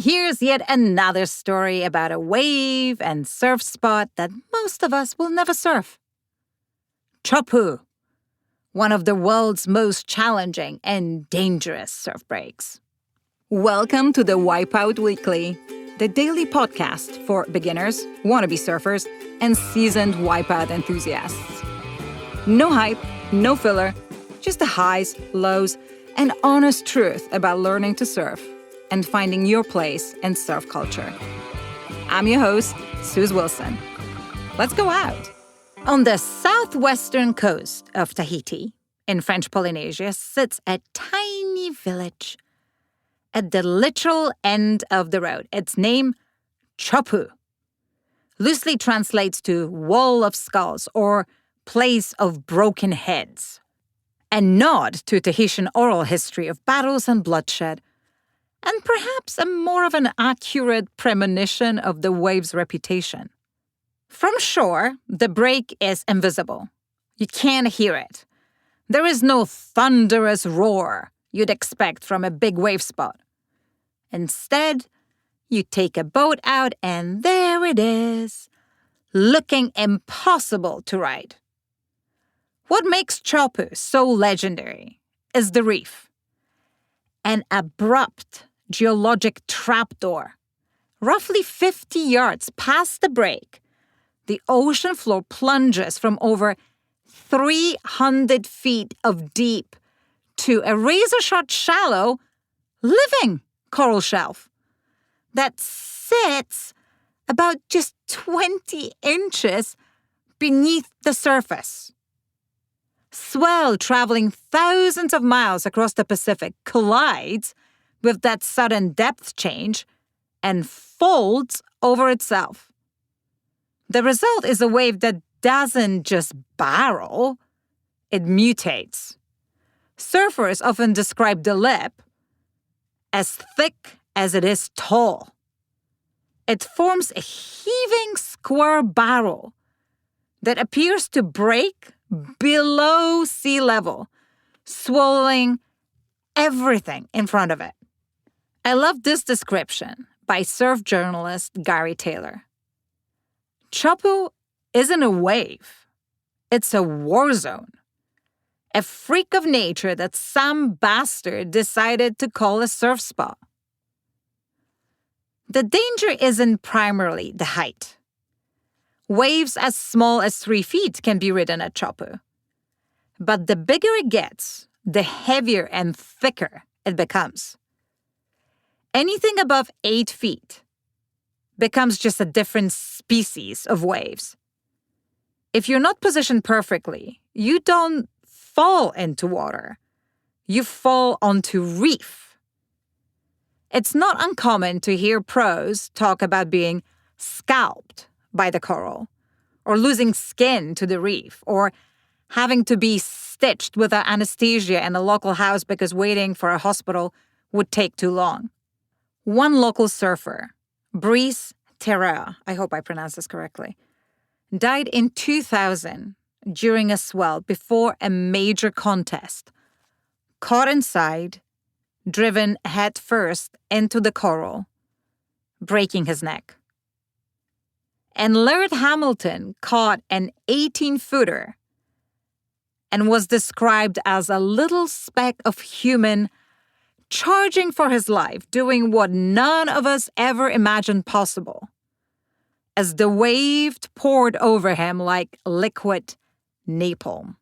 here's yet another story about a wave and surf spot that most of us will never surf. Cho-poo, one of the world's most challenging and dangerous surf breaks. Welcome to the Wipeout Weekly, the daily podcast for beginners, wannabe surfers, and seasoned wipeout enthusiasts. No hype, no filler, just the highs, lows, and honest truth about learning to surf and finding your place in surf culture. I'm your host, Suze Wilson. Let's go out. On the southwestern coast of Tahiti, in French Polynesia, sits a tiny village at the literal end of the road. Its name, cho-poo, loosely translates to wall of skulls or place of broken heads, a nod to Tahitian oral history of battles and bloodshed, and perhaps a more of an accurate premonition of the wave's reputation. From shore, the break is invisible. You can't hear it. There is no thunderous roar you'd expect from a big wave spot. Instead, you take a boat out and there it is, looking impossible to ride. What makes cho-poo so legendary is the reef, an abrupt geologic trapdoor. Roughly 50 yards past the break, the ocean floor plunges from over 300 feet of deep to a razor-sharp shallow living coral shelf that sits about just 20 inches beneath the surface. Swell traveling thousands of miles across the Pacific collides with that sudden depth change and folds over itself. The result is a wave that doesn't just barrel, it mutates. Surfers often describe the lip as thick as it is tall. It forms a heaving square barrel that appears to break below sea level, swallowing everything in front of it. I love this description by surf journalist Gary Taylor. Cho-poo isn't a wave. It's a war zone. A freak of nature that some bastard decided to call a surf spot. The danger isn't primarily the height. Waves as small as 3 feet can be ridden at cho-poo. But the bigger it gets, the heavier and thicker it becomes. Anything above 8 feet becomes just a different species of waves. If you're not positioned perfectly, you don't fall into water. You fall onto reef. It's not uncommon to hear pros talk about being scalped by the coral, or losing skin to the reef, or having to be stitched without anesthesia in a local house because waiting for a hospital would take too long. One local surfer, Brice Terra, I hope I pronounced this correctly, died in 2000 during a swell before a major contest, caught inside, driven headfirst into the coral, breaking his neck. And Laird caught an 18-footer and was described as a little speck of human charging for his life, doing what none of us ever imagined possible, as the wave poured over him like liquid napalm.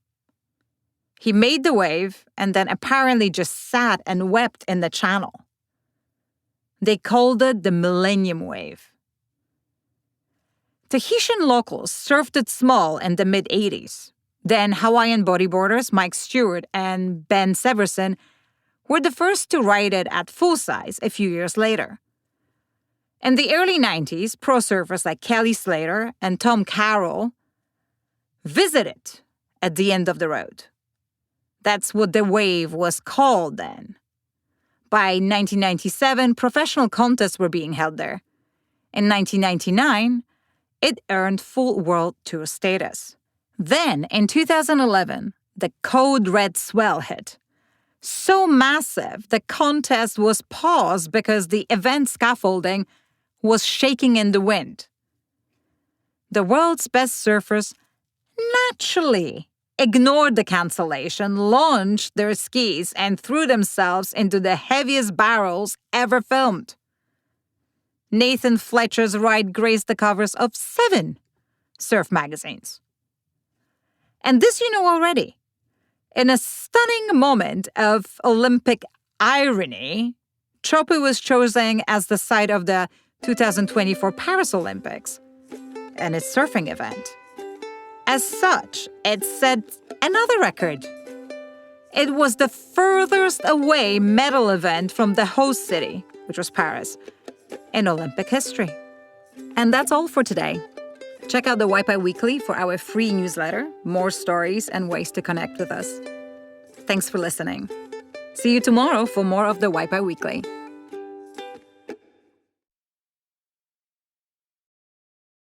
He made the wave and then apparently just sat and wept in the channel. They called it the Millennium wave. Tahitian locals surfed it small in the mid-'80s. Then Hawaiian bodyboarders Mike Stewart and Ben Severson were the first to ride it at full size a few years later. In the early 90s, pro surfers like Kelly Slater and Tom Carroll visited at the end of the road. That's what the wave was called then. By 1997, professional contests were being held there. In 1999, it earned full world tour status. Then, in 2011, the code red swell hit, So massive, the contest was paused because the event scaffolding was shaking in the wind. The world's best surfers naturally ignored the cancellation, launched their skis, and threw themselves into the heaviest barrels ever filmed. Nathan Fletcher's ride graced the covers of 7 surf magazines. And this you know already. In a stunning moment of Olympic irony, cho-poo was chosen as the site of the 2024 Paris Olympics and its surfing event. As such, it set another record. It was the furthest away medal event from the host city, which was Paris, in Olympic history. And that's all for today. Check out the Waipai Weekly for our free newsletter, more stories and ways to connect with us. Thanks for listening. See you tomorrow for more of the Waipai Weekly.